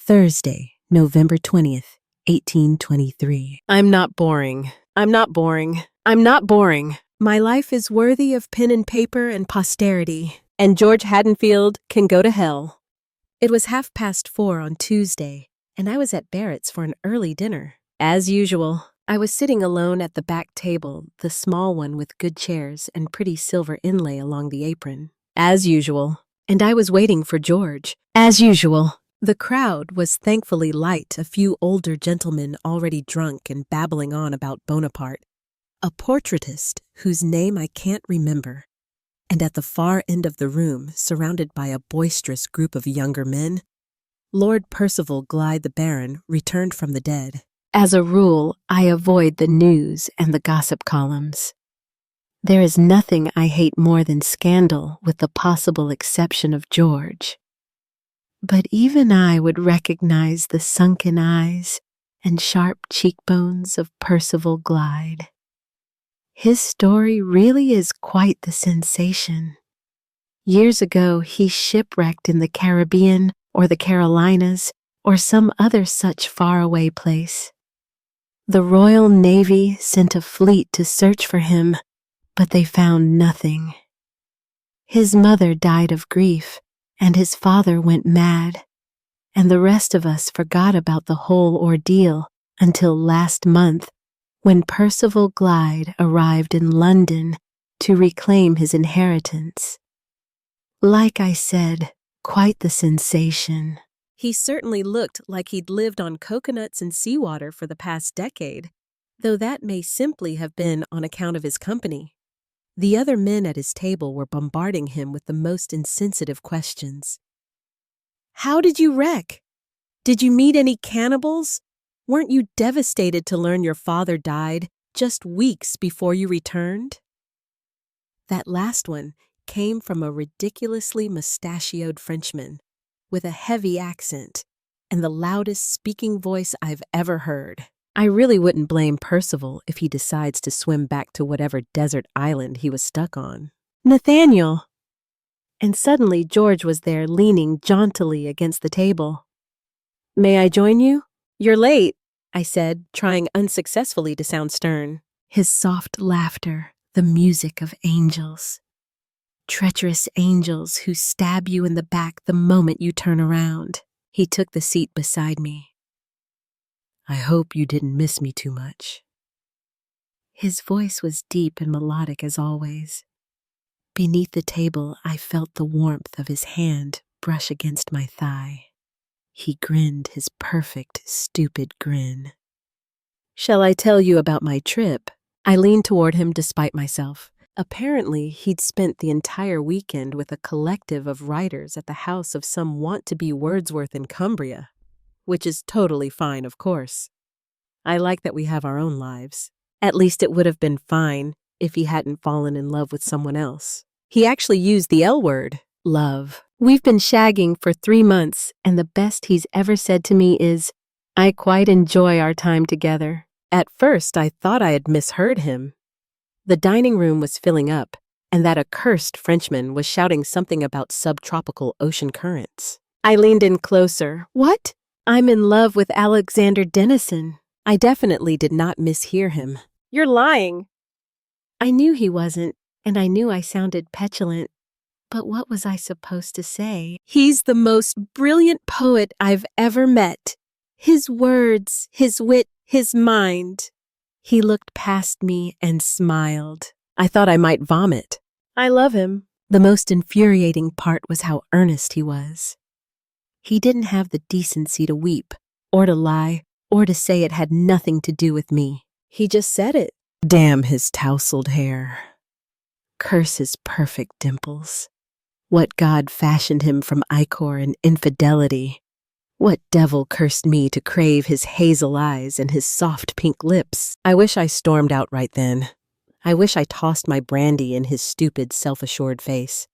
Thursday, November 20th, 1823. I'm not boring. I'm not boring. I'm not boring. My life is worthy of pen and paper and posterity, and George Haddonfield can go to hell. It was 4:30 on Tuesday, and I was at Barrett's for an early dinner. As usual, I was sitting alone at the back table, the small one with good chairs and pretty silver inlay along the apron. As usual. And I was waiting for George. As usual. The crowd was thankfully light, a few older gentlemen already drunk and babbling on about Bonaparte, a portraitist whose name I can't remember, and at the far end of the room, surrounded by a boisterous group of younger men, Lord Percival Glyde the Baron returned from the dead. As a rule, I avoid the news and the gossip columns. There is nothing I hate more than scandal, with the possible exception of George. But even I would recognize the sunken eyes and sharp cheekbones of Percival Glyde. His story really is quite the sensation. Years ago, he shipwrecked in the Caribbean or the Carolinas or some other such faraway place. The Royal Navy sent a fleet to search for him, but they found nothing. His mother died of grief, and his father went mad, and the rest of us forgot about the whole ordeal until last month, when Percival Glyde arrived in London to reclaim his inheritance. Like I said, quite the sensation. He certainly looked like he'd lived on coconuts and seawater for the past decade, though that may simply have been on account of his company. The other men at his table were bombarding him with the most insensitive questions. How did you wreck? Did you meet any cannibals? Weren't you devastated to learn your father died just weeks before you returned? That last one came from a ridiculously mustachioed Frenchman with a heavy accent and the loudest speaking voice I've ever heard. I really wouldn't blame Percival if he decides to swim back to whatever desert island he was stuck on. Nathaniel! And suddenly George was there leaning jauntily against the table. May I join you? You're late, I said, trying unsuccessfully to sound stern. His soft laughter, the music of angels. Treacherous angels who stab you in the back the moment you turn around. He took the seat beside me. I hope you didn't miss me too much. His voice was deep and melodic as always. Beneath the table, I felt the warmth of his hand brush against my thigh. He grinned his perfect, stupid grin. Shall I tell you about my trip? I leaned toward him despite myself. Apparently, he'd spent the entire weekend with a collective of writers at the house of some want-to-be Wordsworth in Cumbria. Which is totally fine, of course. I like that we have our own lives. At least it would have been fine if he hadn't fallen in love with someone else. He actually used the L word, love. We've been shagging for 3 months, and the best he's ever said to me is, I quite enjoy our time together. At first, I thought I had misheard him. The dining room was filling up, and that accursed Frenchman was shouting something about subtropical ocean currents. I leaned in closer. What? I'm in love with Alexander Denison. I definitely did not mishear him. You're lying. I knew he wasn't, and I knew I sounded petulant. But what was I supposed to say? He's the most brilliant poet I've ever met. His words, his wit, his mind. He looked past me and smiled. I thought I might vomit. I love him. The most infuriating part was how earnest he was. He didn't have the decency to weep, or to lie, or to say it had nothing to do with me. He just said it. Damn his tousled hair. Curse his perfect dimples. What god fashioned him from ichor and infidelity? What devil cursed me to crave his hazel eyes and his soft pink lips? I wish I stormed out right then. I wish I tossed my brandy in his stupid, self-assured face.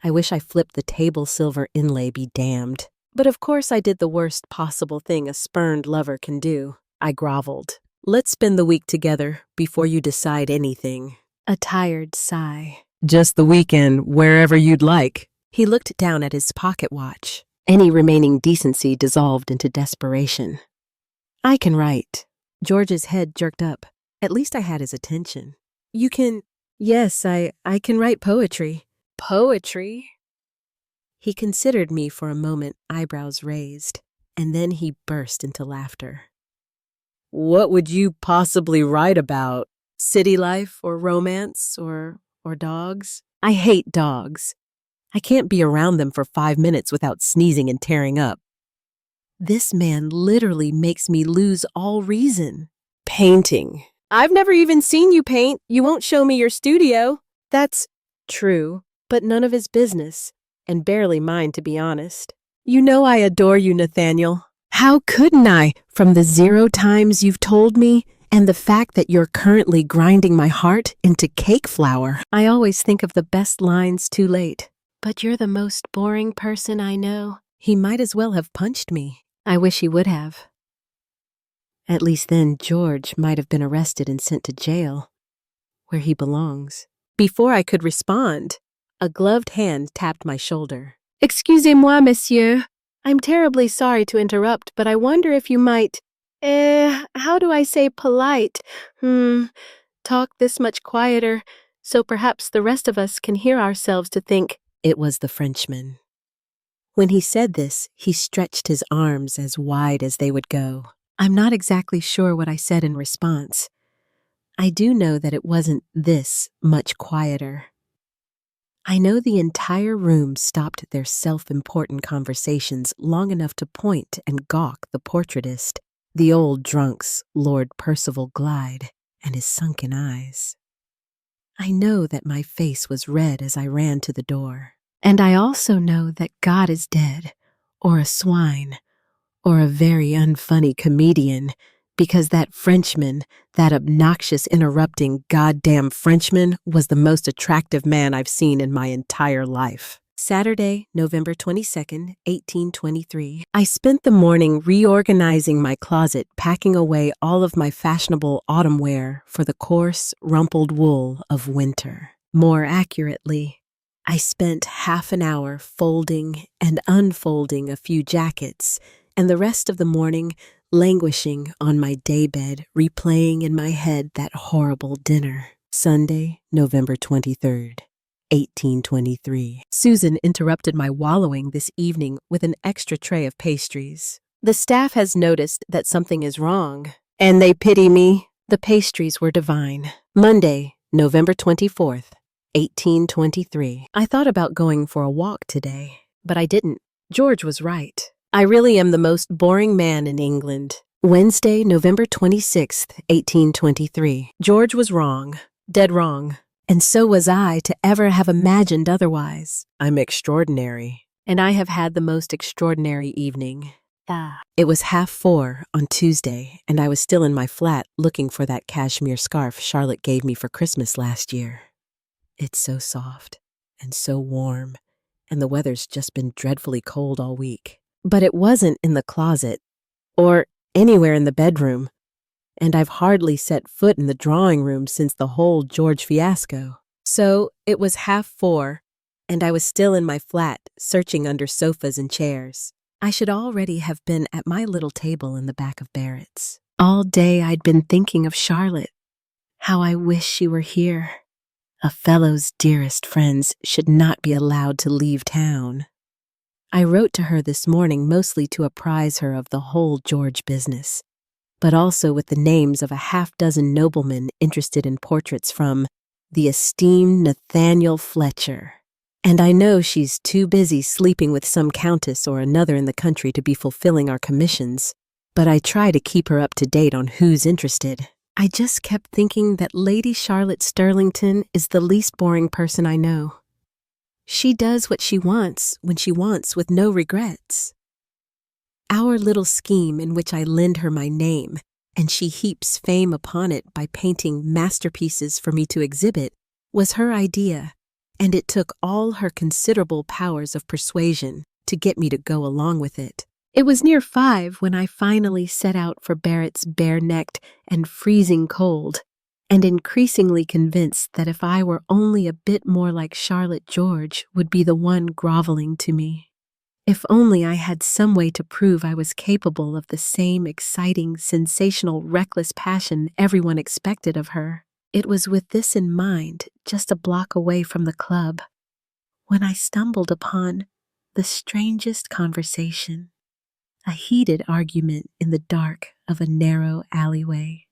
I wish I flipped the table silver inlay be damned. But of course I did the worst possible thing a spurned lover can do. I groveled. Let's spend the week together before you decide anything. A tired sigh. Just the weekend, wherever you'd like. He looked down at his pocket watch. Any remaining decency dissolved into desperation. I can write. George's head jerked up. At least I had his attention. You can... Yes, I can write poetry. Poetry? He considered me for a moment, eyebrows raised, and then he burst into laughter. What would you possibly write about? City life or romance or dogs? I hate dogs. I can't be around them for 5 minutes without sneezing and tearing up. This man literally makes me lose all reason. Painting. I've never even seen you paint. You won't show me your studio. That's true, but none of his business, and barely mine, to be honest. You know I adore you, Nathaniel. How couldn't I, from the 0 times you've told me, and the fact that you're currently grinding my heart into cake flour? I always think of the best lines too late. But you're the most boring person I know. He might as well have punched me. I wish he would have. At least then George might have been arrested and sent to jail, where he belongs. Before I could respond, a gloved hand tapped my shoulder. Excusez-moi, monsieur. I'm terribly sorry to interrupt, but I wonder if you might, how do I say polite? Talk this much quieter, so perhaps the rest of us can hear ourselves to think. It was the Frenchman. When he said this, he stretched his arms as wide as they would go. I'm not exactly sure what I said in response. I do know that it wasn't this much quieter. I know the entire room stopped their self-important conversations long enough to point and gawk the portraitist, the old drunks, Lord Percival Glyde, and his sunken eyes. I know that my face was red as I ran to the door. And I also know that God is dead, or a swine, or a very unfunny comedian, because that Frenchman, that obnoxious, interrupting, goddamn Frenchman, was the most attractive man I've seen in my entire life. Saturday, November 22nd, 1823. I spent the morning reorganizing my closet, packing away all of my fashionable autumn wear for the coarse, rumpled wool of winter. More accurately, I spent half an hour folding and unfolding a few jackets, and the rest of the morning languishing on my daybed, replaying in my head that horrible dinner. Sunday, November 23rd, 1823. Susan interrupted my wallowing this evening with an extra tray of pastries. The staff has noticed that something is wrong, and they pity me. The pastries were divine. Monday, November 24th, 1823. I thought about going for a walk today, but I didn't. George was right. I really am the most boring man in England. Wednesday, November 26th, 1823. George was wrong. Dead wrong. And so was I to ever have imagined otherwise. I'm extraordinary. And I have had the most extraordinary evening. It was 4:30 on Tuesday, and I was still in my flat looking for that cashmere scarf Charlotte gave me for Christmas last year. It's so soft and so warm, and the weather's just been dreadfully cold all week. But it wasn't in the closet or anywhere in the bedroom, and I've hardly set foot in the drawing room since the whole George fiasco. So it was 4:30, and I was still in my flat, searching under sofas and chairs. I should already have been at my little table in the back of Barrett's. All day I'd been thinking of Charlotte. How I wish she were here. A fellow's dearest friends should not be allowed to leave town. I wrote to her this morning mostly to apprise her of the whole George business, but also with the names of a half-dozen noblemen interested in portraits from the esteemed Nathaniel Fletcher. And I know she's too busy sleeping with some countess or another in the country to be fulfilling our commissions, but I try to keep her up to date on who's interested. I just kept thinking that Lady Charlotte Sterlington is the least boring person I know. She does what she wants when she wants with no regrets. Our little scheme in which I lend her my name, and she heaps fame upon it by painting masterpieces for me to exhibit, was her idea, and it took all her considerable powers of persuasion to get me to go along with it. It was near 5 when I finally set out for Barrett's bare-necked and freezing cold, and increasingly convinced that if I were only a bit more like Charlotte, George would be the one groveling to me. If only I had some way to prove I was capable of the same exciting, sensational, reckless passion everyone expected of her. It was with this in mind, just a block away from the club, when I stumbled upon the strangest conversation, a heated argument in the dark of a narrow alleyway.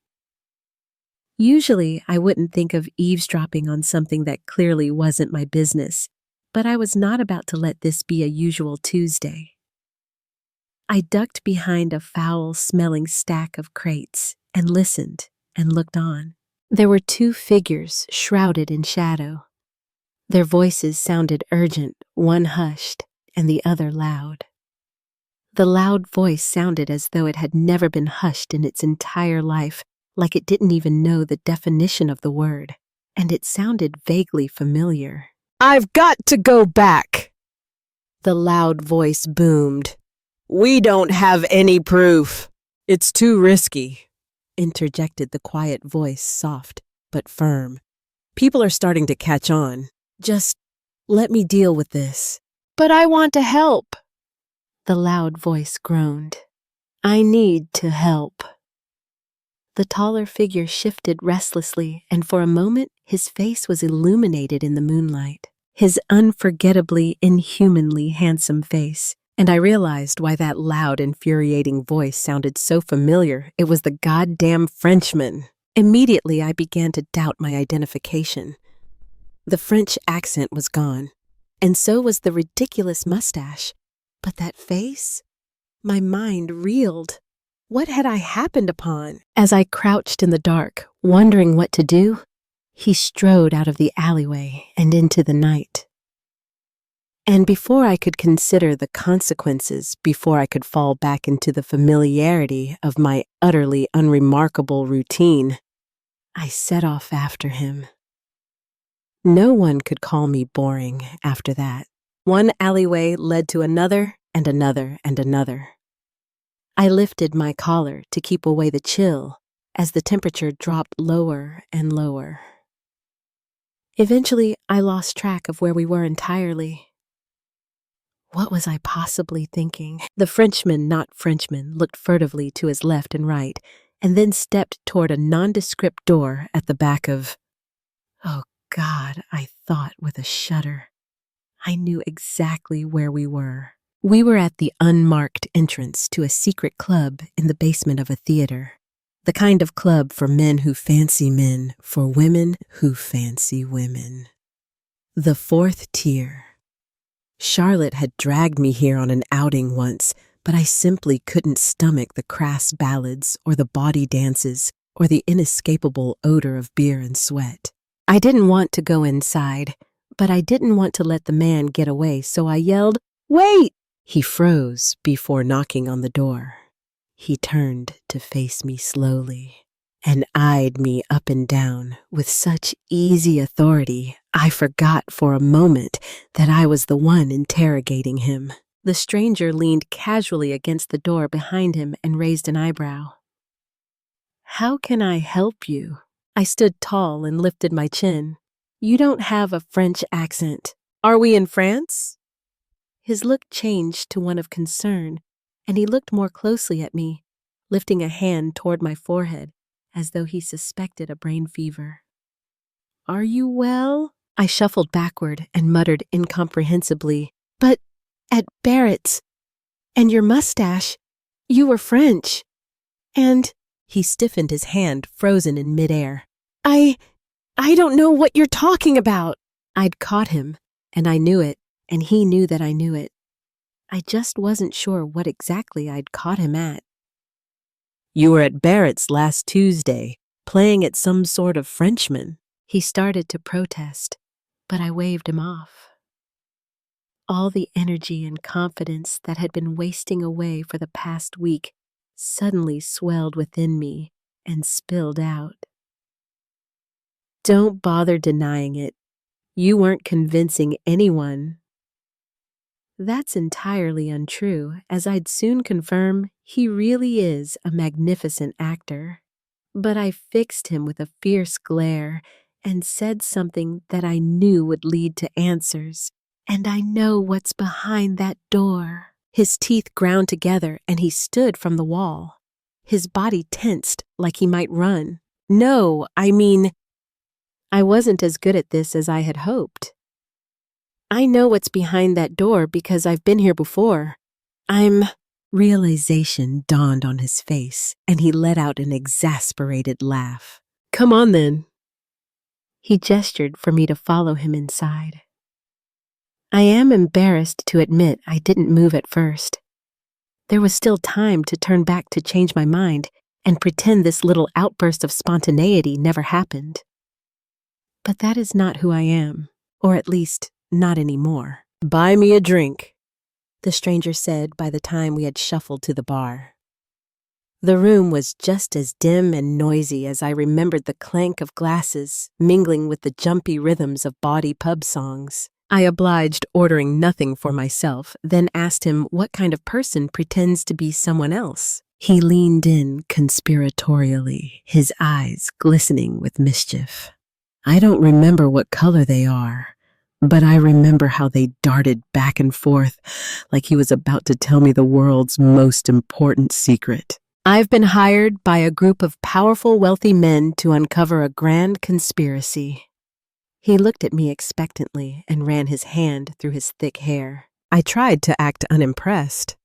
Usually, I wouldn't think of eavesdropping on something that clearly wasn't my business, but I was not about to let this be a usual Tuesday. I ducked behind a foul-smelling stack of crates and listened and looked on. There were two figures shrouded in shadow. Their voices sounded urgent, one hushed, and the other loud. The loud voice sounded as though it had never been hushed in its entire life, like it didn't even know the definition of the word, and it sounded vaguely familiar. "I've got to go back," the loud voice boomed. "We don't have any proof. It's too risky," interjected the quiet voice, soft but firm. "People are starting to catch on. Just let me deal with this." "But I want to help," the loud voice groaned. "I need to help." The taller figure shifted restlessly, and for a moment his face was illuminated in the moonlight. His unforgettably, inhumanly handsome face. And I realized why that loud, infuriating voice sounded so familiar. It was the goddamn Frenchman. Immediately, I began to doubt my identification. The French accent was gone, and so was the ridiculous mustache. But that face? My mind reeled. What had I happened upon? As I crouched in the dark, wondering what to do, he strode out of the alleyway and into the night. And before I could consider the consequences, before I could fall back into the familiarity of my utterly unremarkable routine, I set off after him. No one could call me boring after that. One alleyway led to another and another and another. I lifted my collar to keep away the chill as the temperature dropped lower and lower. Eventually, I lost track of where we were entirely. What was I possibly thinking? The Frenchman, not Frenchman, looked furtively to his left and right, and then stepped toward a nondescript door at the back of... Oh God, I thought with a shudder. I knew exactly where we were. We were at the unmarked entrance to a secret club in the basement of a theater. The kind of club for men who fancy men, for women who fancy women. The fourth tier. Charlotte had dragged me here on an outing once, but I simply couldn't stomach the crass ballads or the bawdy dances or the inescapable odor of beer and sweat. I didn't want to go inside, but I didn't want to let the man get away, so I yelled, "Wait!" He froze before knocking on the door. He turned to face me slowly and eyed me up and down with such easy authority, I forgot for a moment that I was the one interrogating him. The stranger leaned casually against the door behind him and raised an eyebrow. "How can I help you?" I stood tall and lifted my chin. "You don't have a French accent. Are we in France?" His look changed to one of concern, and he looked more closely at me, lifting a hand toward my forehead, as though he suspected a brain fever. "Are you well?" I shuffled backward and muttered incomprehensibly, "But at Barrett's, and your mustache, you were French, and..." He stiffened his hand, frozen in midair. I don't know what you're talking about." I'd caught him, and I knew it, and he knew that I knew it. I just wasn't sure what exactly I'd caught him at. "You were at Barrett's last Tuesday, playing at some sort of Frenchman." He started to protest, but I waved him off. All the energy and confidence that had been wasting away for the past week suddenly swelled within me and spilled out. "Don't bother denying it. You weren't convincing anyone." That's entirely untrue, as I'd soon confirm he really is a magnificent actor. But I fixed him with a fierce glare and said something that I knew would lead to answers, And I know what's behind that door. His teeth ground together and he stood from the wall. His body tensed like he might run. No, I mean, I wasn't as good at this as I had hoped. I know what's behind that door because I've been here before. Realization dawned on his face, and he let out an exasperated laugh. Come on then. He gestured for me to follow him inside. I am embarrassed to admit I didn't move at first. There was still time to turn back to change my mind and pretend this little outburst of spontaneity never happened. But that is not who I am, or at least not anymore. Buy me a drink, the stranger said by the time we had shuffled to the bar. The room was just as dim and noisy as I remembered the clank of glasses mingling with the jumpy rhythms of bawdy pub songs. I obliged, ordering nothing for myself, then asked him what kind of person pretends to be someone else. He leaned in conspiratorially, his eyes glistening with mischief. I don't remember what color they are, but I remember how they darted back and forth like he was about to tell me the world's most important secret. I've been hired by a group of powerful, wealthy men to uncover a grand conspiracy. He looked at me expectantly and ran his hand through his thick hair. I tried to act unimpressed.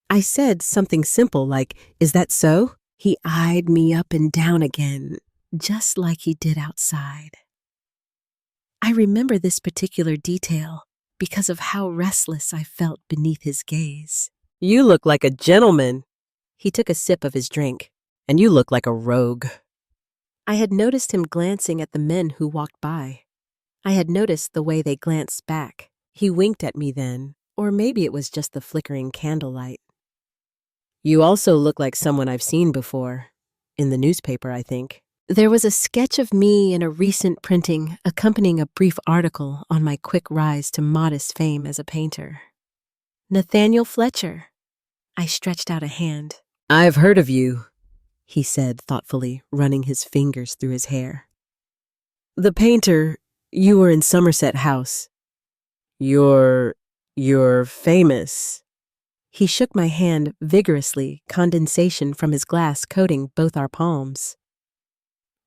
I said something simple like, "Is that so?" He eyed me up and down again, just like he did outside. I remember this particular detail because of how restless I felt beneath his gaze. You look like a gentleman. He took a sip of his drink. And you look like a rogue. I had noticed him glancing at the men who walked by. I had noticed the way they glanced back. He winked at me then, or maybe it was just the flickering candlelight. You also look like someone I've seen before. In the newspaper, I think. There was a sketch of me in a recent printing accompanying a brief article on my quick rise to modest fame as a painter. Nathaniel Fletcher. I stretched out a hand. I've heard of you, he said thoughtfully, running his fingers through his hair. The painter, you were in Somerset House. You're famous. He shook my hand vigorously, condensation from his glass coating both our palms.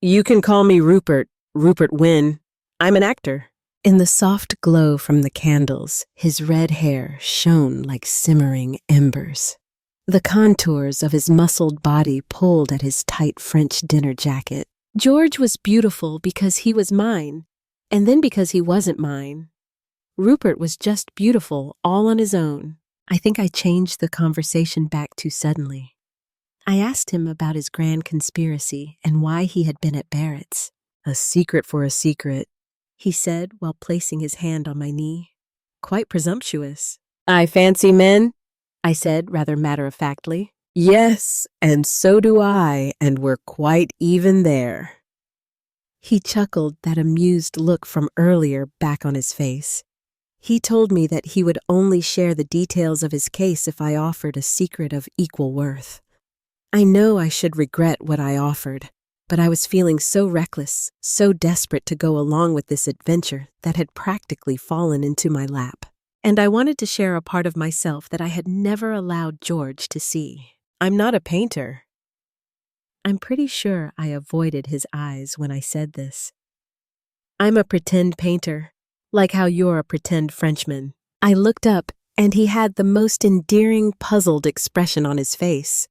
You can call me Rupert Wynne. I'm an actor. In the soft glow from the candles, his red hair shone like simmering embers. The contours of his muscled body pulled at his tight French dinner jacket. George was beautiful because he was mine, and then because he wasn't mine. Rupert was just beautiful all on his own. I think I changed the conversation back too suddenly. I asked him about his grand conspiracy and why he had been at Barrett's. A secret for a secret, he said while placing his hand on my knee. Quite presumptuous. I fancy men, I said rather matter-of-factly. Yes, and so do I, and we're quite even there. He chuckled, that amused look from earlier back on his face. He told me that he would only share the details of his case if I offered a secret of equal worth. I know I should regret what I offered, but I was feeling so reckless, so desperate to go along with this adventure that had practically fallen into my lap. And I wanted to share a part of myself that I had never allowed George to see. I'm not a painter. I'm pretty sure I avoided his eyes when I said this. I'm a pretend painter, like how you're a pretend Frenchman. I looked up, and he had the most endearing, puzzled expression on his face.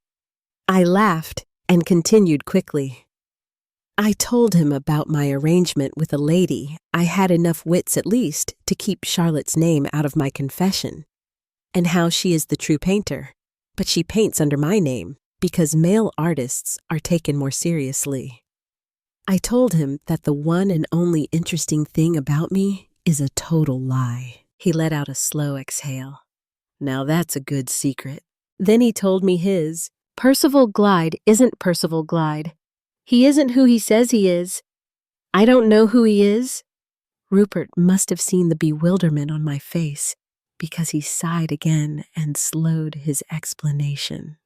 I laughed and continued quickly. I told him about my arrangement with a lady. I had enough wits at least to keep Charlotte's name out of my confession, and how she is the true painter, but she paints under my name because male artists are taken more seriously. I told him that the one and only interesting thing about me is a total lie. He let out a slow exhale. Now that's a good secret. Then he told me his. Percival Glyde isn't Percival Glyde. He isn't who he says he is. I don't know who he is. Rupert must have seen the bewilderment on my face because he sighed again and slowed his explanation.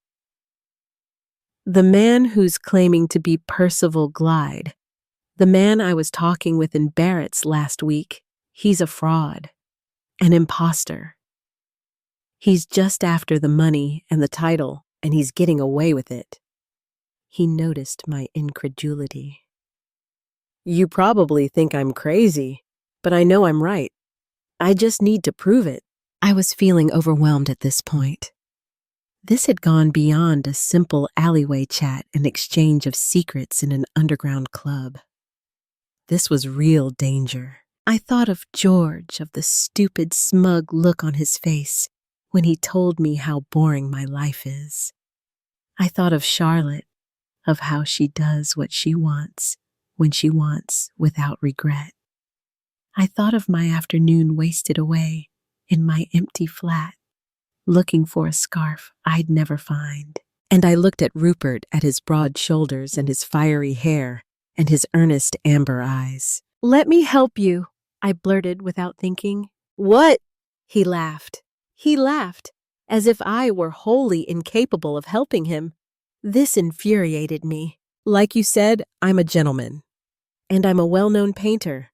The man who's claiming to be Percival Glyde, the man I was talking with in Barrett's last week, he's a fraud. An imposter. He's just after the money and the title, and he's getting away with it. He noticed my incredulity. You probably think I'm crazy, but I know I'm right. I just need to prove it. I was feeling overwhelmed at this point. This had gone beyond a simple alleyway chat and exchange of secrets in an underground club. This was real danger. I thought of George, of the stupid, smug look on his face when he told me how boring my life is. I thought of Charlotte, of how she does what she wants, when she wants, without regret. I thought of my afternoon wasted away in my empty flat, looking for a scarf I'd never find. And I looked at Rupert, at his broad shoulders and his fiery hair and his earnest amber eyes. Let me help you, I blurted without thinking. What? He laughed. He laughed, as if I were wholly incapable of helping him. This infuriated me. Like you said, I'm a gentleman. And I'm a well-known painter.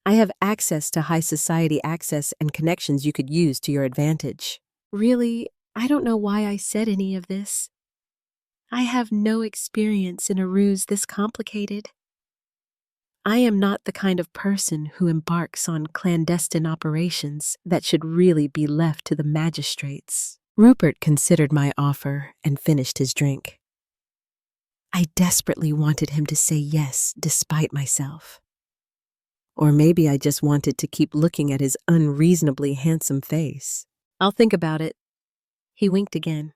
I have access to high society access and connections you could use to your advantage. Really, I don't know why I said any of this. I have no experience in a ruse this complicated. I am not the kind of person who embarks on clandestine operations that should really be left to the magistrates. Rupert considered my offer and finished his drink. I desperately wanted him to say yes despite myself. Or maybe I just wanted to keep looking at his unreasonably handsome face. I'll think about it. He winked again,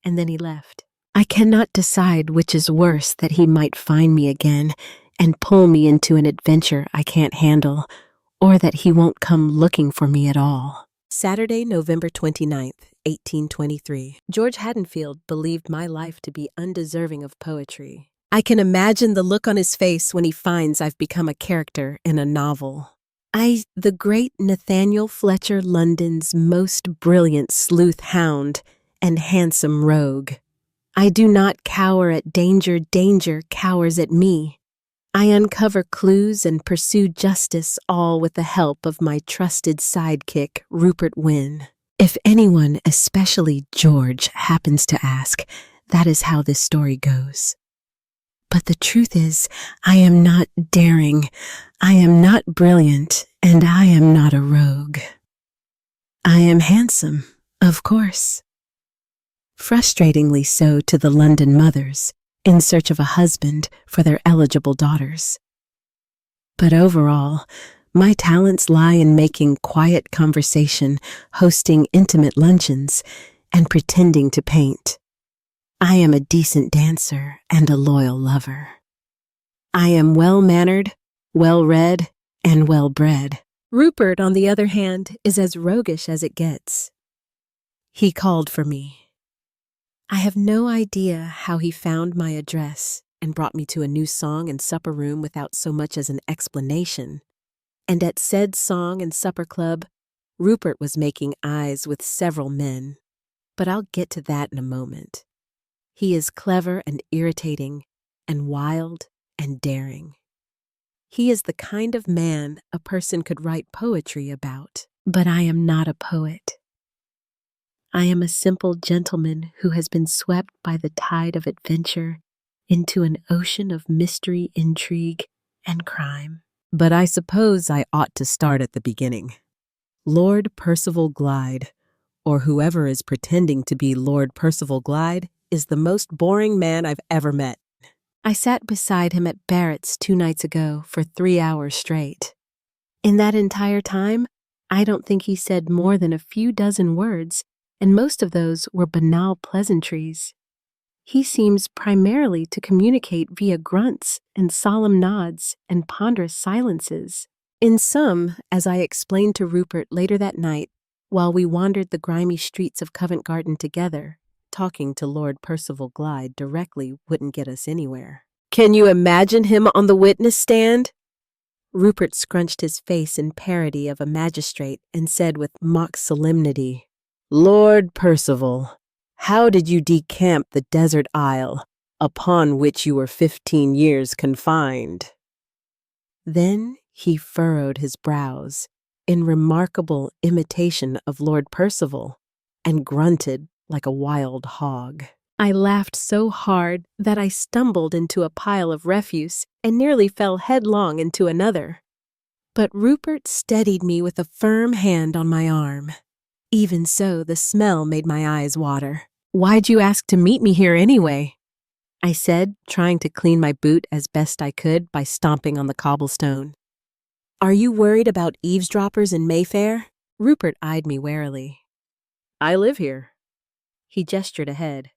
and then he left. I cannot decide which is worse, that he might find me again and pull me into an adventure I can't handle, or that he won't come looking for me at all. Saturday, November 29th, 1823. George Haddonfield believed my life to be undeserving of poetry. I can imagine the look on his face when he finds I've become a character in a novel. The great Nathaniel Fletcher London's most brilliant sleuth hound and handsome rogue. I do not cower at danger, danger cowers at me. I uncover clues and pursue justice, all with the help of my trusted sidekick, Rupert Wynne. If anyone, especially George, happens to ask, that is how this story goes. But the truth is, I am not daring, I am not brilliant, and I am not a rogue. I am handsome, of course. Frustratingly so to the London mothers, in search of a husband for their eligible daughters. But overall, my talents lie in making quiet conversation, hosting intimate luncheons, and pretending to paint. I am a decent dancer and a loyal lover. I am well-mannered, well-read, and well-bred. Rupert, on the other hand, is as roguish as it gets. He called for me. I have no idea how he found my address and brought me to a new song and supper room without so much as an explanation. And at said song and supper club, Rupert was making eyes with several men. But I'll get to that in a moment. He is clever and irritating, and wild and daring. He is the kind of man a person could write poetry about. But I am not a poet. I am a simple gentleman who has been swept by the tide of adventure into an ocean of mystery, intrigue, and crime. But I suppose I ought to start at the beginning. Lord Percival Glyde, or whoever is pretending to be Lord Percival Glyde, is the most boring man I've ever met. I sat beside him at Barrett's 2 nights ago for 3 hours straight. In that entire time, I don't think he said more than a few dozen words, and most of those were banal pleasantries. He seems primarily to communicate via grunts and solemn nods and ponderous silences. In sum, as I explained to Rupert later that night, while we wandered the grimy streets of Covent Garden together, talking to Lord Percival Glyde directly wouldn't get us anywhere. Can you imagine him on the witness stand? Rupert scrunched his face in parody of a magistrate and said with mock solemnity, Lord Percival, how did you decamp the desert isle upon which you were 15 years confined? Then he furrowed his brows in remarkable imitation of Lord Percival, and grunted like a wild hog. I laughed so hard that I stumbled into a pile of refuse and nearly fell headlong into another. But Rupert steadied me with a firm hand on my arm. Even so, the smell made my eyes water. "Why'd you ask to meet me here anyway?" I said, trying to clean my boot as best I could by stomping on the cobblestone. "Are you worried about eavesdroppers in Mayfair?" Rupert eyed me warily. "I live here." He gestured ahead.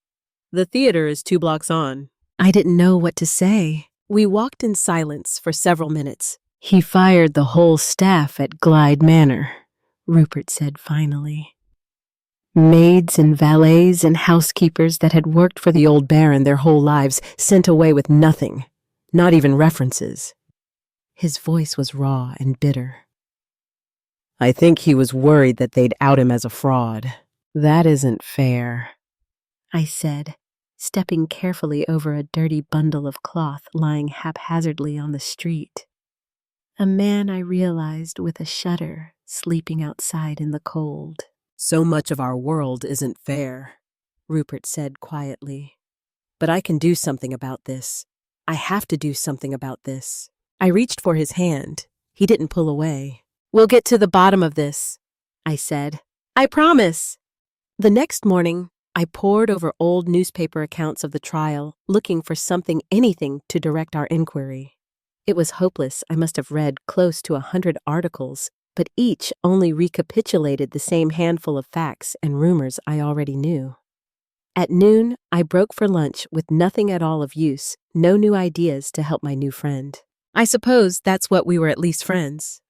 "The theater is 2 blocks on." I didn't know what to say. We walked in silence for several minutes. "He fired the whole staff at Glyde Manor," Rupert said finally. "Maids and valets and housekeepers that had worked for the old Baron their whole lives sent away with nothing, not even references." His voice was raw and bitter. "I think he was worried that they'd out him as a fraud." "That isn't fair," I said, stepping carefully over a dirty bundle of cloth lying haphazardly on the street. A man, I realized with a shudder, sleeping outside in the cold. "So much of our world isn't fair," Rupert said quietly. "But I can do something about this. I have to do something about this." I reached for his hand. He didn't pull away. "We'll get to the bottom of this," I said. "I promise." The next morning, I pored over old newspaper accounts of the trial, looking for anything to direct our inquiry. It was hopeless. I must have read close to 100 articles, but each only recapitulated the same handful of facts and rumors I already knew. At noon, I broke for lunch with nothing at all of use, no new ideas to help my new friend. I suppose that's what we were, at least friends.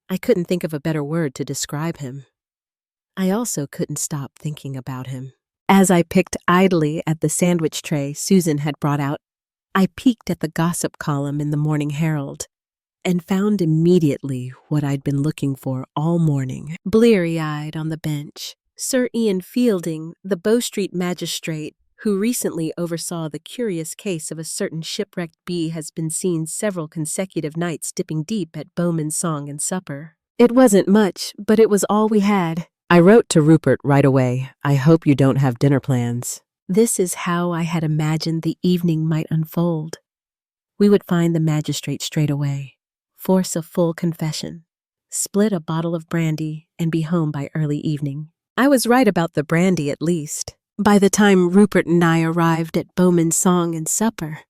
I couldn't think of a better word to describe him. I also couldn't stop thinking about him. As I picked idly at the sandwich tray Susan had brought out, I peeked at the gossip column in the Morning Herald and found immediately what I'd been looking for all morning. Bleary-eyed on the bench, Sir Ian Fielding, the Bow Street magistrate, who recently oversaw the curious case of a certain shipwrecked bee, has been seen several consecutive nights dipping deep at Bowman's Song and Supper. It wasn't much, but it was all we had. I wrote to Rupert right away. "I hope you don't have dinner plans." This is how I had imagined the evening might unfold. We would find the magistrate straight away, force a full confession, split a bottle of brandy, and be home by early evening. I was right about the brandy, at least. By the time Rupert and I arrived at Bowman's Song and Supper,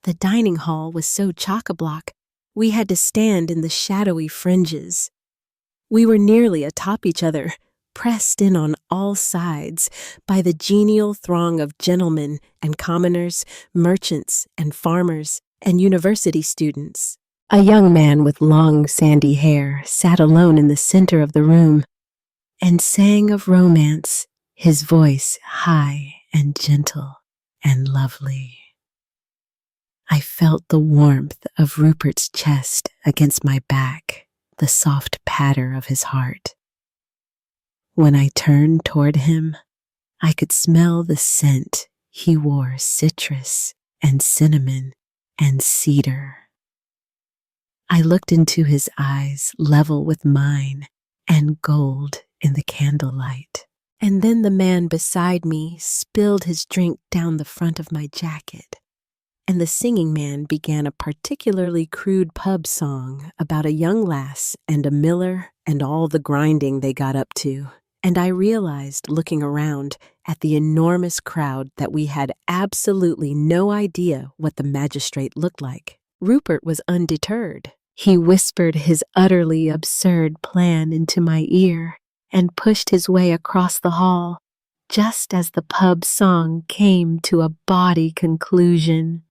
the dining hall was so chock-a-block, we had to stand in the shadowy fringes. We were nearly atop each other, pressed in on all sides by the genial throng of gentlemen and commoners, merchants and farmers and university students. A young man with long sandy hair sat alone in the center of the room and sang of romance, his voice high and gentle and lovely. I felt the warmth of Rupert's chest against my back, the soft patter of his heart. When I turned toward him, I could smell the scent he wore: citrus and cinnamon and cedar. I looked into his eyes, level with mine, and gold in the candlelight. And then the man beside me spilled his drink down the front of my jacket, and the singing man began a particularly crude pub song about a young lass and a miller and all the grinding they got up to. And I realized, looking around at the enormous crowd, that we had absolutely no idea what the magistrate looked like. Rupert was undeterred. He whispered his utterly absurd plan into my ear and pushed his way across the hall, just as the pub song came to a bawdy conclusion.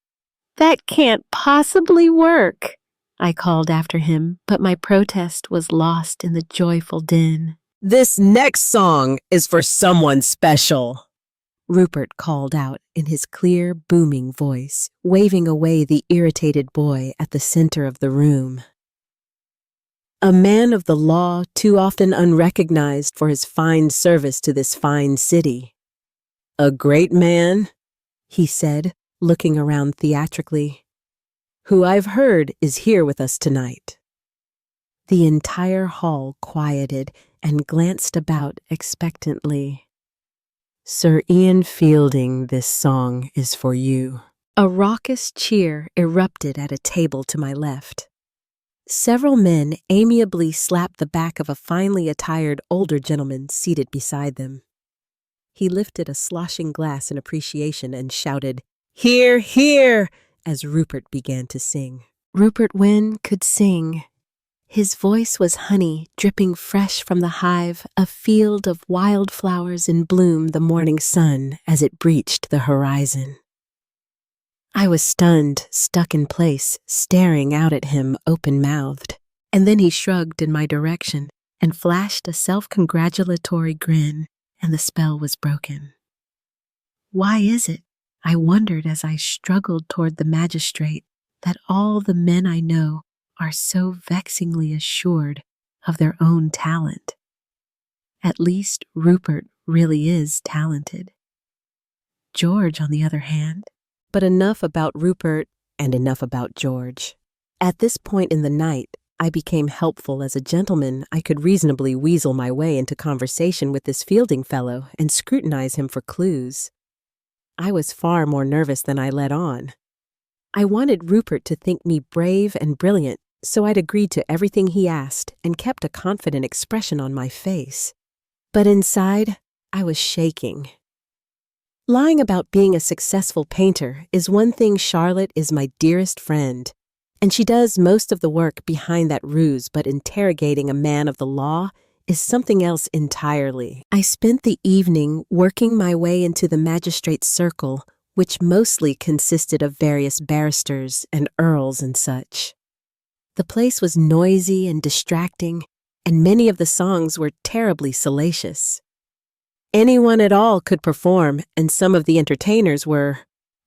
"That can't possibly work," I called after him, but my protest was lost in the joyful din. "This next song is for someone special," Rupert called out in his clear, booming voice, waving away the irritated boy at the center of the room. A man of the law, too often unrecognized for his fine service to this fine city. "A great man," he said, looking around theatrically, "who I've heard is here with us tonight." The entire hall quieted and glanced about expectantly. "Sir Ian Fielding, this song is for you." A raucous cheer erupted at a table to my left. Several men amiably slapped the back of a finely attired older gentleman seated beside them. He lifted a sloshing glass in appreciation and shouted, "Hear, hear!" as Rupert began to sing. Rupert Wynne could sing. His voice was honey dripping fresh from the hive, a field of wildflowers in bloom, the morning sun as it breached the horizon. I was stunned, stuck in place, staring out at him open-mouthed. And then he shrugged in my direction and flashed a self-congratulatory grin, and the spell was broken. Why is it, I wondered as I struggled toward the magistrate, that all the men I know are so vexingly assured of their own talent? At least Rupert really is talented. George, on the other hand. But enough about Rupert and enough about George. At this point in the night, I became helpful as a gentleman. I could reasonably weasel my way into conversation with this Fielding fellow and scrutinize him for clues. I was far more nervous than I let on. I wanted Rupert to think me brave and brilliant, so I'd agreed to everything he asked and kept a confident expression on my face. But inside, I was shaking. Lying about being a successful painter is one thing. Charlotte is my dearest friend, and she does most of the work behind that ruse, but interrogating a man of the law is something else entirely. I spent the evening working my way into the magistrate's circle, which mostly consisted of various barristers and earls and such. The place was noisy and distracting, and many of the songs were terribly salacious. Anyone at all could perform, and some of the entertainers were,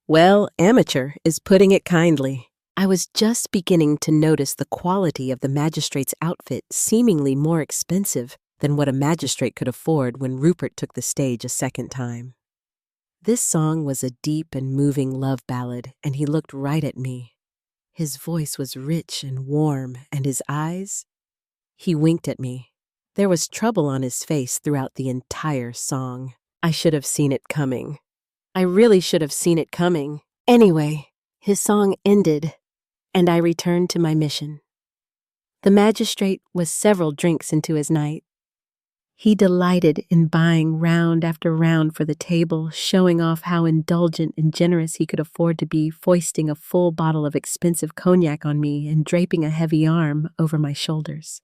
well, amateur is putting it kindly. I was just beginning to notice the quality of the magistrate's outfit, seemingly more expensive than what a magistrate could afford, when Rupert took the stage a second time. This song was a deep and moving love ballad, and he looked right at me. His voice was rich and warm, and his eyes? He winked at me. There was trouble on his face throughout the entire song. I should have seen it coming. I really should have seen it coming. Anyway, his song ended, and I returned to my mission. The magistrate was several drinks into his night. He delighted in buying round after round for the table, showing off how indulgent and generous he could afford to be, foisting a full bottle of expensive cognac on me and draping a heavy arm over my shoulders.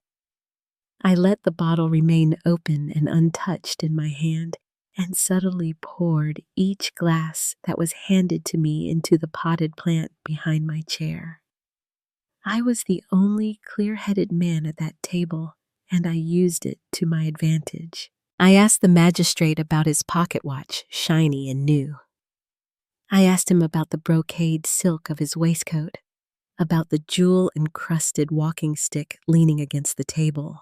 I let the bottle remain open and untouched in my hand, and subtly poured each glass that was handed to me into the potted plant behind my chair. I was the only clear-headed man at that table, and I used it to my advantage. I asked the magistrate about his pocket watch, shiny and new. I asked him about the brocade silk of his waistcoat, about the jewel-encrusted walking stick leaning against the table.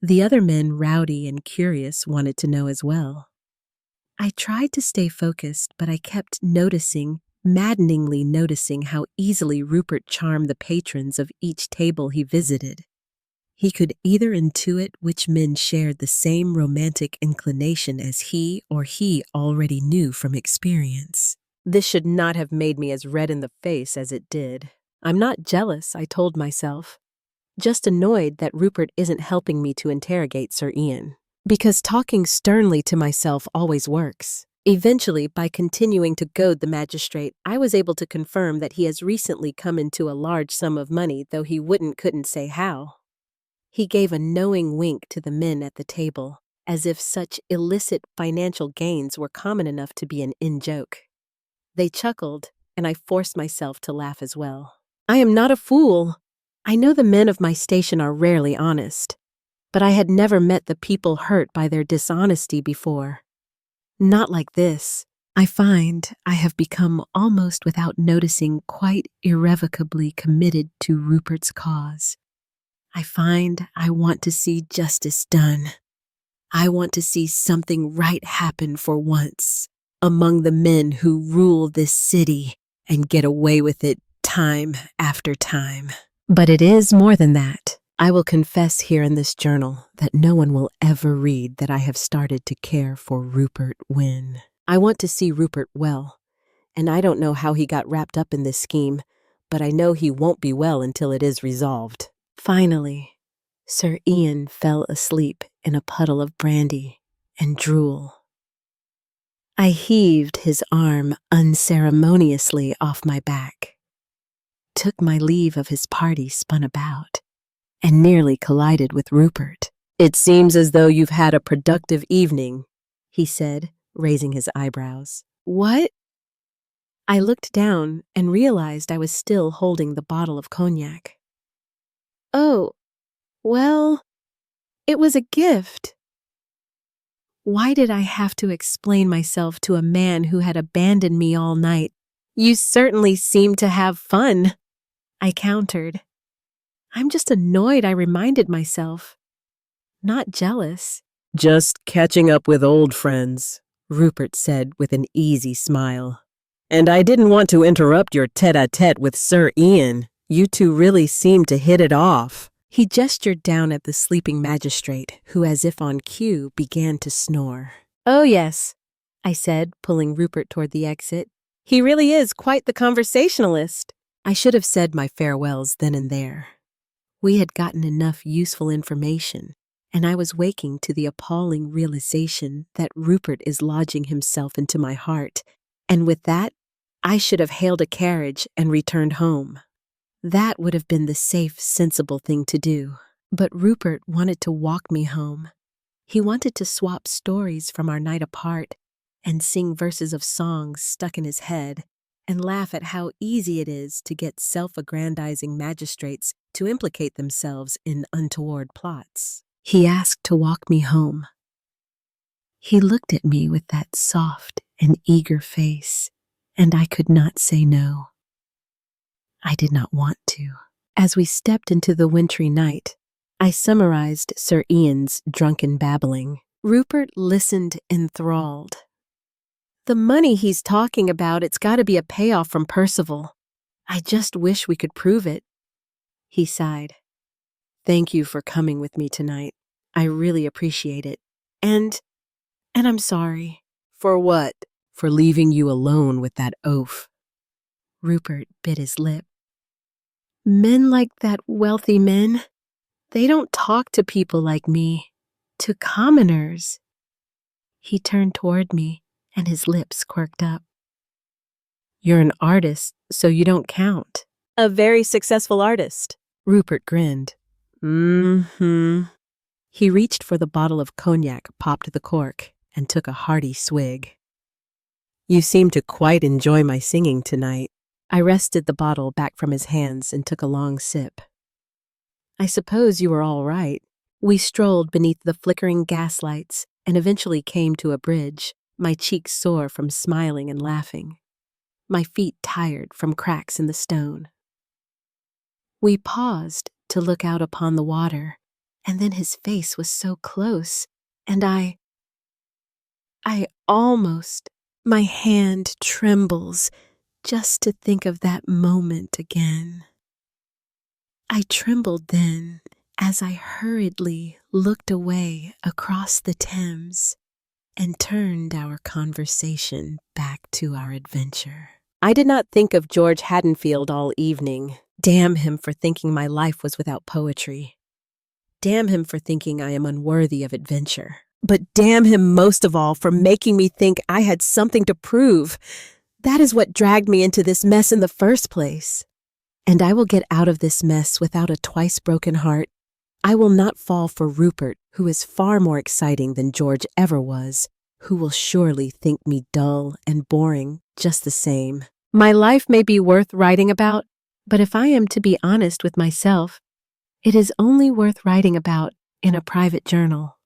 The other men, rowdy and curious, wanted to know as well. I tried to stay focused, but I kept maddeningly noticing how easily Rupert charmed the patrons of each table he visited. He could either intuit which men shared the same romantic inclination as he, or he already knew from experience. This should not have made me as red in the face as it did. I'm not jealous, I told myself. Just annoyed that Rupert isn't helping me to interrogate Sir Ian. Because talking sternly to myself always works. Eventually, by continuing to goad the magistrate, I was able to confirm that he has recently come into a large sum of money, though he couldn't say how. He gave a knowing wink to the men at the table, as if such illicit financial gains were common enough to be an in-joke. They chuckled, and I forced myself to laugh as well. I am not a fool. I know the men of my station are rarely honest, but I had never met the people hurt by their dishonesty before. Not like this. I find I have become almost without noticing quite irrevocably committed to Rupert's cause. I find I want to see justice done. I want to see something right happen for once among the men who rule this city and get away with it time after time. But it is more than that. I will confess here in this journal that no one will ever read that I have started to care for Rupert Wynne. I want to see Rupert well, and I don't know how he got wrapped up in this scheme, but I know he won't be well until it is resolved. Finally, Sir Ian fell asleep in a puddle of brandy and drool. I heaved his arm unceremoniously off my back, took my leave of his party, spun about, and nearly collided with Rupert. "It seems as though you've had a productive evening," he said, raising his eyebrows. "What?" I looked down and realized I was still holding the bottle of cognac. "Oh, well, it was a gift." Why did I have to explain myself to a man who had abandoned me all night? "You certainly seem to have fun," I countered. "I'm just annoyed," I reminded myself. Not jealous. "Just catching up with old friends," Rupert said with an easy smile. "And I didn't want to interrupt your tete-a-tete with Sir Ian. You two really seem to hit it off." He gestured down at the sleeping magistrate, who, as if on cue, began to snore. "Oh, yes," I said, pulling Rupert toward the exit. "He really is quite the conversationalist." I should have said my farewells then and there. We had gotten enough useful information, and I was waking to the appalling realization that Rupert is lodging himself into my heart, and with that, I should have hailed a carriage and returned home. That would have been the safe, sensible thing to do. But Rupert wanted to walk me home. He wanted to swap stories from our night apart and sing verses of songs stuck in his head and laugh at how easy it is to get self-aggrandizing magistrates to implicate themselves in untoward plots. He asked to walk me home. He looked at me with that soft and eager face, and I could not say no. I did not want to. As we stepped into the wintry night, I summarized Sir Ian's drunken babbling. Rupert listened enthralled. "The money he's talking about, it's got to be a payoff from Percival. I just wish we could prove it." He sighed. "Thank you for coming with me tonight. I really appreciate it. And I'm sorry." "For what?" "For leaving you alone with that oaf." Rupert bit his lip. "Men like that, wealthy men, they don't talk to people like me, to commoners." He turned toward me, and his lips quirked up. "You're an artist, so you don't count." "A very successful artist." Rupert grinned. "Mm-hmm." He reached for the bottle of cognac, popped the cork, and took a hearty swig. "You seem to quite enjoy my singing tonight." I wrested the bottle back from his hands and took a long sip. "I suppose you were all right." We strolled beneath the flickering gaslights and eventually came to a bridge, my cheeks sore from smiling and laughing, my feet tired from cracks in the stone. We paused to look out upon the water, and then his face was so close, and I almost, my hand trembles just to think of that moment again. I trembled then as I hurriedly looked away across the Thames and turned our conversation back to our adventure. I did not think of George Haddonfield all evening. Damn him for thinking my life was without poetry. Damn him for thinking I am unworthy of adventure. But damn him most of all for making me think I had something to prove. That is what dragged me into this mess in the first place. And I will get out of this mess without a twice-broken heart. I will not fall for Rupert, who is far more exciting than George ever was, who will surely think me dull and boring just the same. My life may be worth writing about, but if I am to be honest with myself, it is only worth writing about in a private journal.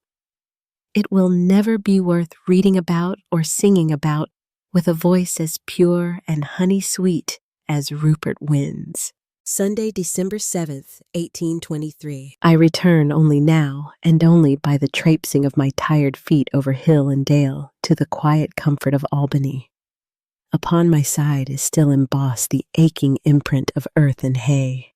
It will never be worth reading about or singing about with a voice as pure and honey-sweet as Rupert Wynne's. Sunday, December 7th, 1823. I return only now, and only by the traipsing of my tired feet over hill and dale to the quiet comfort of Albany. Upon my side is still embossed the aching imprint of earth and hay.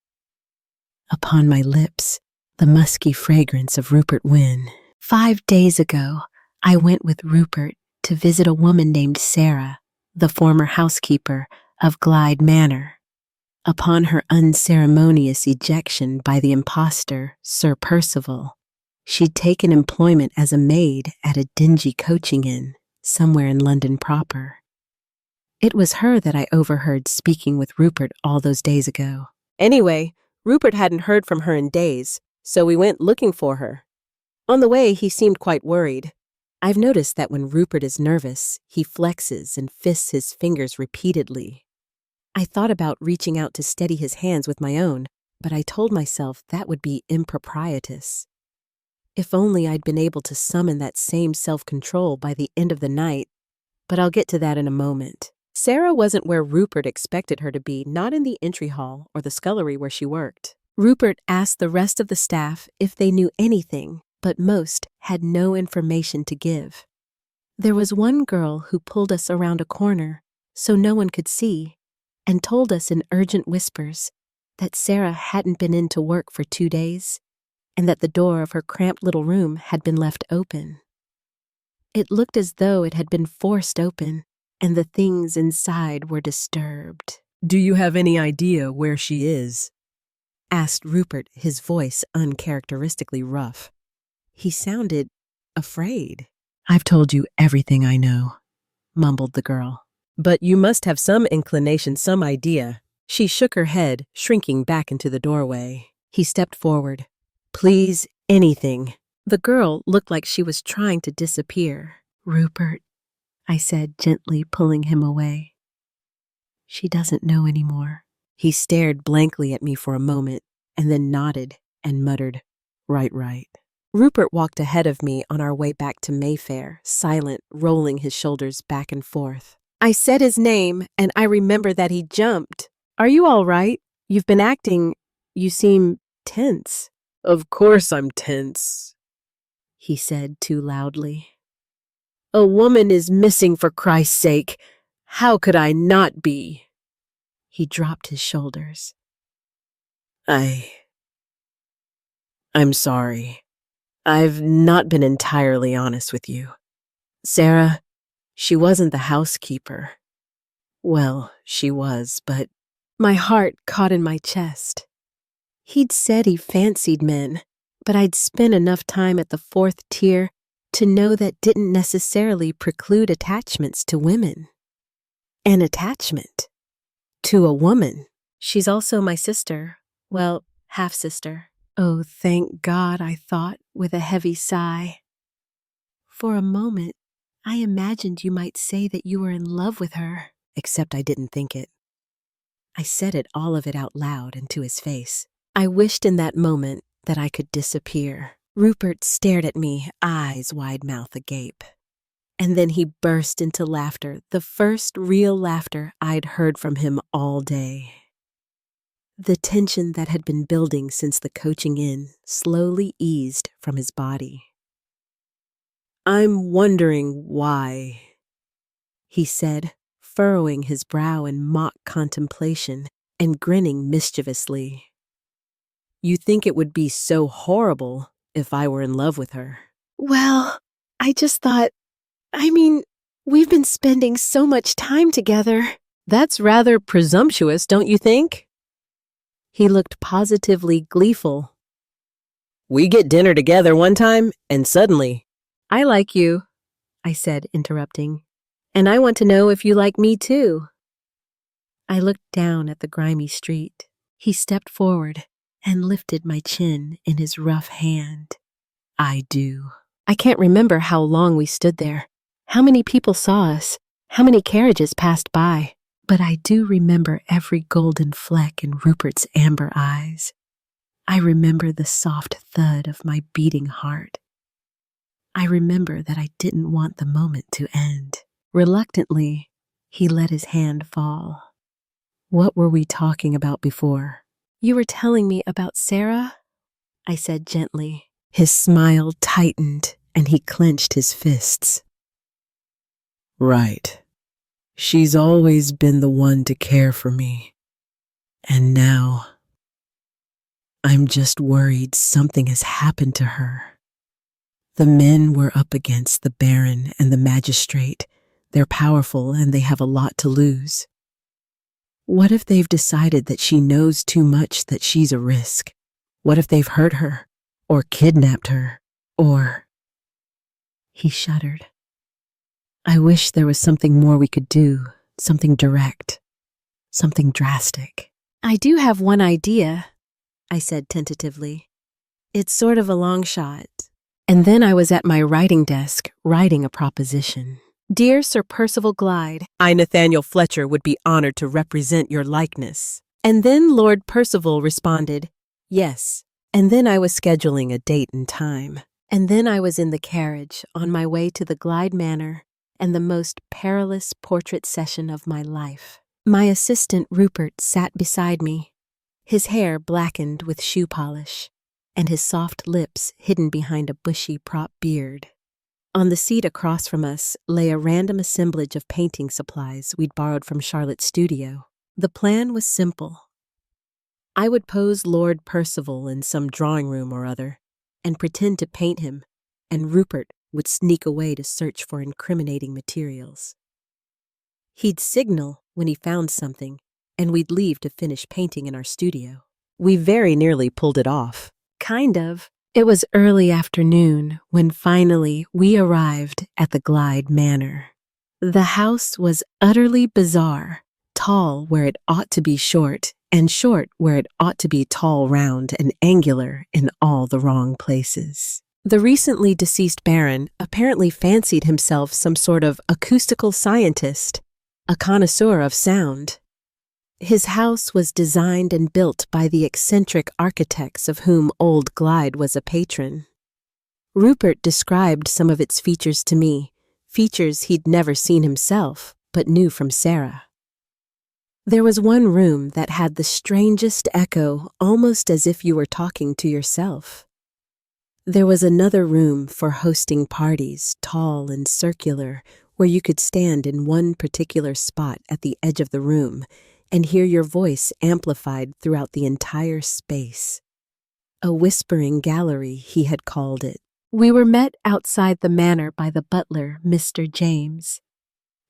Upon my lips the musky fragrance of Rupert Wynne. 5 days ago, I went with Rupert to visit a woman named Sarah, the former housekeeper of Glyde Manor. Upon her unceremonious ejection by the impostor, Sir Percival, she'd taken employment as a maid at a dingy coaching inn somewhere in London proper. It was her that I overheard speaking with Rupert all those days ago. Anyway, Rupert hadn't heard from her in days, so we went looking for her. On the way, he seemed quite worried. I've noticed that when Rupert is nervous, he flexes and fists his fingers repeatedly. I thought about reaching out to steady his hands with my own, but I told myself that would be improprietous. If only I'd been able to summon that same self-control by the end of the night, but I'll get to that in a moment. Sarah wasn't where Rupert expected her to be, not in the entry hall or the scullery where she worked. Rupert asked the rest of the staff if they knew anything, but most had no information to give. There was one girl who pulled us around a corner so no one could see and told us in urgent whispers that Sarah hadn't been in to work for 2 days and that the door of her cramped little room had been left open. It looked as though it had been forced open and the things inside were disturbed. "Do you have any idea where she is?" asked Rupert, his voice uncharacteristically rough. He sounded afraid. "I've told you everything I know," mumbled the girl. "But you must have some inclination, some idea." She shook her head, shrinking back into the doorway. He stepped forward. "Please, anything." The girl looked like she was trying to disappear. "Rupert," I said, gently pulling him away. "She doesn't know anymore." He stared blankly at me for a moment and then nodded and muttered, Right. Rupert walked ahead of me on our way back to Mayfair, silent, rolling his shoulders back and forth. I said his name, and I remember that he jumped. "Are you all right? You've been acting, you seem tense." "Of course I'm tense," he said too loudly. "A woman is missing, for Christ's sake. How could I not be?" He dropped his shoulders. I'm sorry. I've not been entirely honest with you. Sarah, she wasn't the housekeeper. Well, she was, but my heart caught in my chest. He'd said he fancied men, but I'd spent enough time at the 4th tier to know that didn't necessarily preclude attachments to women. An attachment to a woman. She's also my sister. Well, half-sister. Oh, thank God, I thought, with a heavy sigh. For a moment, I imagined you might say that you were in love with her, except I didn't think it. I said it, all of it, out loud and to his face. I wished in that moment that I could disappear. Rupert stared at me, eyes wide mouth agape. And then he burst into laughter, the first real laughter I'd heard from him all day. The tension that had been building since the coaching inn slowly eased from his body. "I'm wondering why," he said, furrowing his brow in mock contemplation and grinning mischievously. "You think it would be so horrible if I were in love with her?" "Well, I just thought, we've been spending so much time together." "That's rather presumptuous, don't you think?" He looked positively gleeful. "We get dinner together one time, and suddenly—" "I like you," I said, interrupting. "And I want to know if you like me too." I looked down at the grimy street. He stepped forward and lifted my chin in his rough hand. "I do." I can't remember how long we stood there, how many people saw us, how many carriages passed by. But I do remember every golden fleck in Rupert's amber eyes. I remember the soft thud of my beating heart. I remember that I didn't want the moment to end. Reluctantly, he let his hand fall. "What were we talking about before?" "You were telling me about Sarah," I said gently. His smile tightened and he clenched his fists. "Right. She's always been the one to care for me. And now..." I'm just worried something has happened to her. The men were up against the Baron and the magistrate. They're powerful and they have a lot to lose. What if they've decided that she knows too much, that she's a risk? What if they've hurt her, or kidnapped her, or... He shuddered. I wish there was something more we could do, something direct, something drastic. I do have one idea, I said tentatively. It's sort of a long shot. And then I was at my writing desk, writing a proposition. Dear Sir Percival Glyde, I, Nathaniel Fletcher, would be honored to represent your likeness. And then Lord Percival responded, yes. And then I was scheduling a date and time. And then I was in the carriage, on my way to the Glyde Manor, and the most perilous portrait session of my life. My assistant Rupert sat beside me, his hair blackened with shoe polish, and his soft lips hidden behind a bushy prop beard. On the seat across from us lay a random assemblage of painting supplies we'd borrowed from Charlotte's studio. The plan was simple. I would pose Lord Percival in some drawing room or other and pretend to paint him, and Rupert would sneak away to search for incriminating materials. He'd signal when he found something, and we'd leave to finish painting in our studio. We very nearly pulled it off. Kind of. It was early afternoon when finally we arrived at the Glyde Manor. The house was utterly bizarre, tall where it ought to be short, and short where it ought to be tall, round, and angular in all the wrong places. The recently deceased Baron apparently fancied himself some sort of acoustical scientist, a connoisseur of sound. His house was designed and built by the eccentric architects of whom old Glyde was a patron. Rupert described some of its features to me, features he'd never seen himself, but knew from Sarah. There was one room that had the strangest echo, almost as if you were talking to yourself. There was another room for hosting parties, tall and circular, where you could stand in one particular spot at the edge of the room and hear your voice amplified throughout the entire space. A whispering gallery, he had called it. We were met outside the manor by the butler, Mr. James.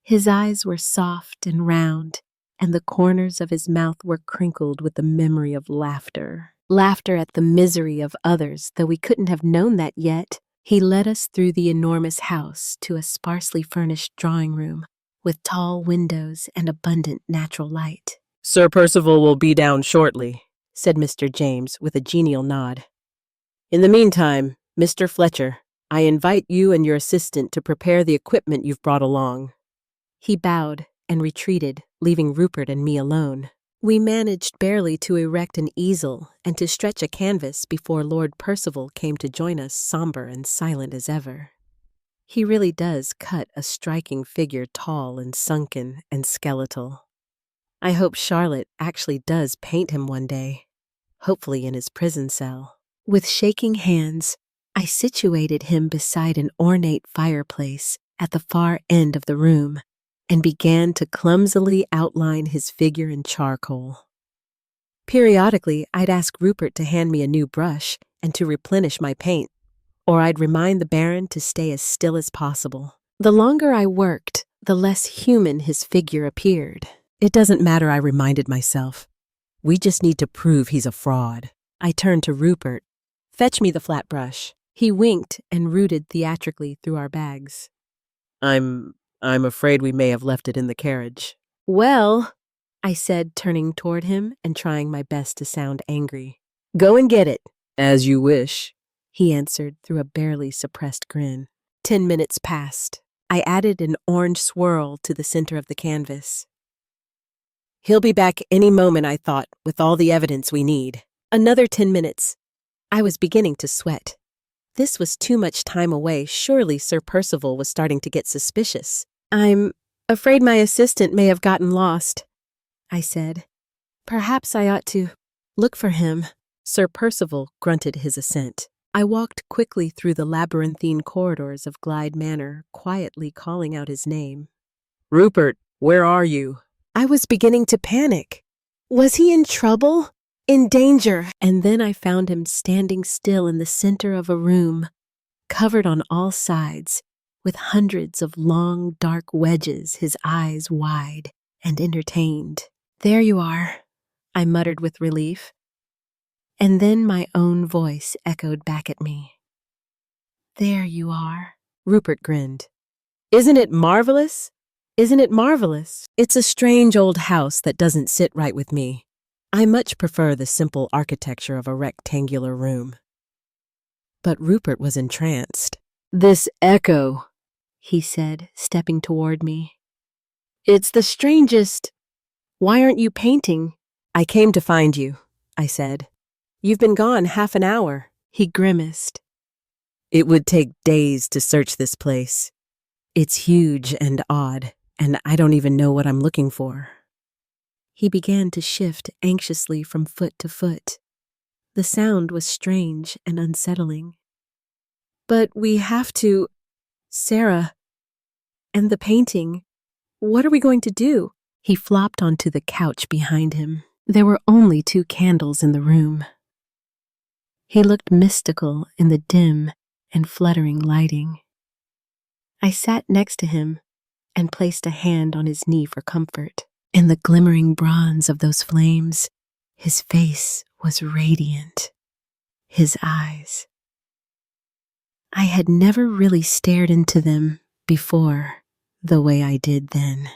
His eyes were soft and round, and the corners of his mouth were crinkled with the memory of laughter. Laughter at the misery of others, though we couldn't have known that yet. He led us through the enormous house to a sparsely furnished drawing room, with tall windows and abundant natural light. Sir Percival will be down shortly, said Mr. James with a genial nod. In the meantime, Mr. Fletcher, I invite you and your assistant to prepare the equipment you've brought along. He bowed and retreated, leaving Rupert and me alone. We managed barely to erect an easel and to stretch a canvas before Lord Percival came to join us, somber and silent as ever. He really does cut a striking figure, tall and sunken and skeletal. I hope Charlotte actually does paint him one day, hopefully in his prison cell. With shaking hands, I situated him beside an ornate fireplace at the far end of the room and began to clumsily outline his figure in charcoal. Periodically, I'd ask Rupert to hand me a new brush and to replenish my paint, or I'd remind the Baron to stay as still as possible. The longer I worked, the less human his figure appeared. It doesn't matter, I reminded myself. We just need to prove he's a fraud. I turned to Rupert. Fetch me the flat brush. He winked and rooted theatrically through our bags. I'm afraid we may have left it in the carriage. Well, I said, turning toward him and trying my best to sound angry. Go and get it. As you wish, he answered through a barely suppressed grin. 10 minutes passed. I added an orange swirl to the center of the canvas. He'll be back any moment, I thought, with all the evidence we need. Another 10 minutes. I was beginning to sweat. This was too much time away. Surely Sir Percival was starting to get suspicious. I'm afraid my assistant may have gotten lost, I said. Perhaps I ought to look for him. Sir Percival grunted his assent. I walked quickly through the labyrinthine corridors of Glyde Manor, quietly calling out his name. Rupert, where are you? I was beginning to panic. Was he in trouble? In danger. And then I found him standing still in the center of a room, covered on all sides, with hundreds of long, dark wedges, his eyes wide and entertained. There you are, I muttered with relief. And then my own voice echoed back at me. There you are. Rupert grinned. Isn't it marvelous? Isn't it marvelous? It's a strange old house that doesn't sit right with me. I much prefer the simple architecture of a rectangular room. But Rupert was entranced. This echo, he said, stepping toward me. It's the strangest. Why aren't you painting? I came to find you, I said. You've been gone half an hour. He grimaced. It would take days to search this place. It's huge and odd, and I don't even know what I'm looking for. He began to shift anxiously from foot to foot. The sound was strange and unsettling. But we have to... Sarah. And the painting. What are we going to do? He flopped onto the couch behind him. There were only 2 candles in the room. He looked mystical in the dim and fluttering lighting. I sat next to him and placed a hand on his knee for comfort. In the glimmering bronze of those flames, his face was radiant. His eyes. I had never really stared into them before the way I did then.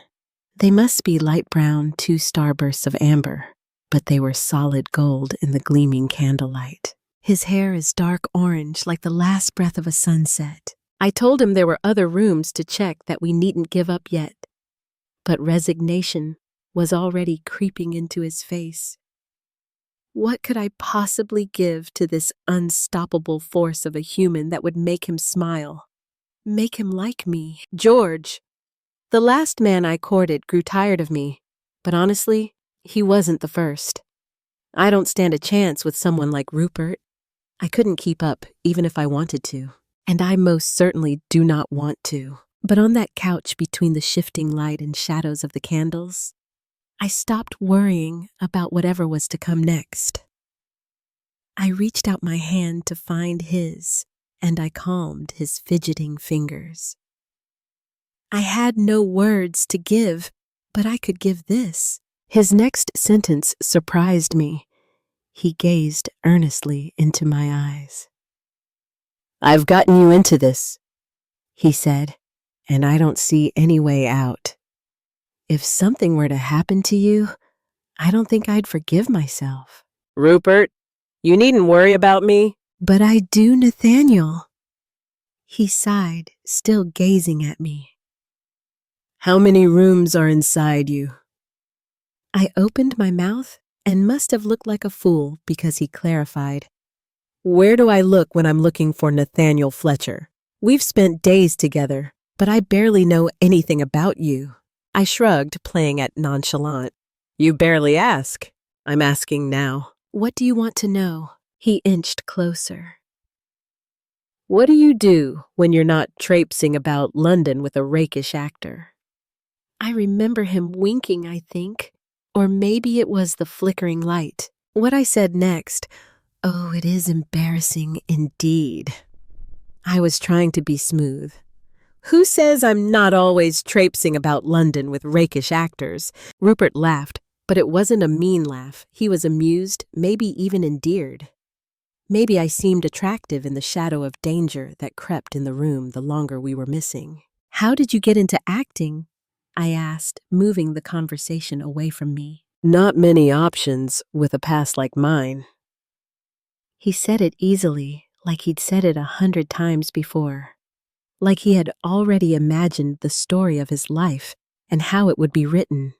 They must be light brown 2 starbursts of amber, but they were solid gold in the gleaming candlelight. His hair is dark orange like the last breath of a sunset. I told him there were other rooms to check that we needn't give up yet. But resignation was already creeping into his face. What could I possibly give to this unstoppable force of a human that would make him smile? Make him like me? George. The last man I courted grew tired of me, but honestly, he wasn't the first. I don't stand a chance with someone like Rupert. I couldn't keep up, even if I wanted to. And I most certainly do not want to. But on that couch between the shifting light and shadows of the candles, I stopped worrying about whatever was to come next. I reached out my hand to find his, and I calmed his fidgeting fingers. I had no words to give, but I could give this. His next sentence surprised me. He gazed earnestly into my eyes. I've gotten you into this, he said, and I don't see any way out. If something were to happen to you, I don't think I'd forgive myself. Rupert, you needn't worry about me. But I do, Nathaniel. He sighed, still gazing at me. How many rooms are inside you? I opened my mouth and must have looked like a fool because he clarified. Where do I look when I'm looking for Nathaniel Fletcher? We've spent days together, but I barely know anything about you. I shrugged, playing at nonchalant. You barely ask. I'm asking now. What do you want to know? He inched closer. What do you do when you're not traipsing about London with a rakish actor? I remember him winking, I think. Or maybe it was the flickering light. What I said next, oh, it is embarrassing indeed. I was trying to be smooth. Who says I'm not always traipsing about London with rakish actors? Rupert laughed, but it wasn't a mean laugh. He was amused, maybe even endeared. Maybe I seemed attractive in the shadow of danger that crept in the room the longer we were missing. How did you get into acting? I asked, moving the conversation away from me. Not many options with a past like mine. He said it easily, like he'd said it 100 times before. Like he had already imagined the story of his life and how it would be written.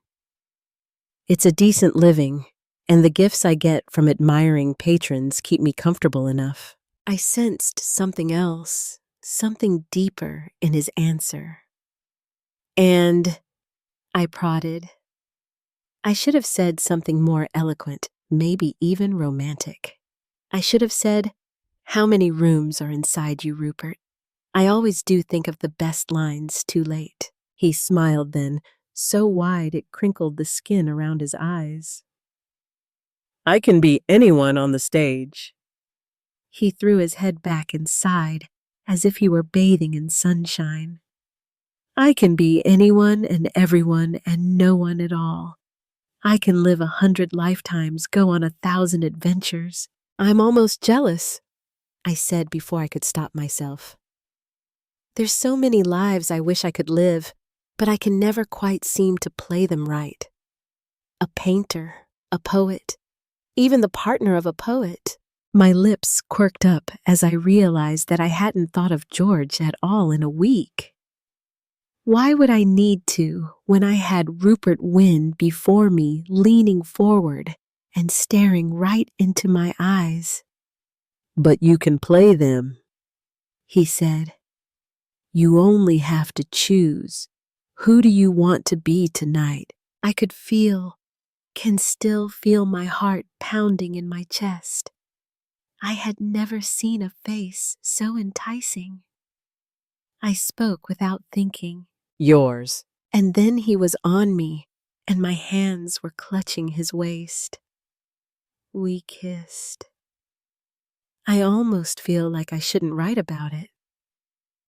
It's a decent living, and the gifts I get from admiring patrons keep me comfortable enough. I sensed something else, something deeper in his answer. And I prodded. I should have said something more eloquent, maybe even romantic. I should have said, how many rooms are inside you, Rupert? I always do think of the best lines too late. He smiled then, so wide it crinkled the skin around his eyes. I can be anyone on the stage. He threw his head back and sighed, as if he were bathing in sunshine. I can be anyone and everyone and no one at all. I can live 100 lifetimes, go on 1,000 adventures. I'm almost jealous, I said before I could stop myself. There's so many lives I wish I could live, but I can never quite seem to play them right. A painter, a poet, even the partner of a poet. My lips quirked up as I realized that I hadn't thought of George at all in a week. Why would I need to when I had Rupert Wynne before me, leaning forward and staring right into my eyes? But you can play them, He said. You only have to choose. Who do you want to be tonight? I could can still feel my heart pounding in my chest. I had never seen a face so enticing. I spoke without thinking. Yours. And then he was on me, and my hands were clutching his waist. We kissed. I almost feel like I shouldn't write about it.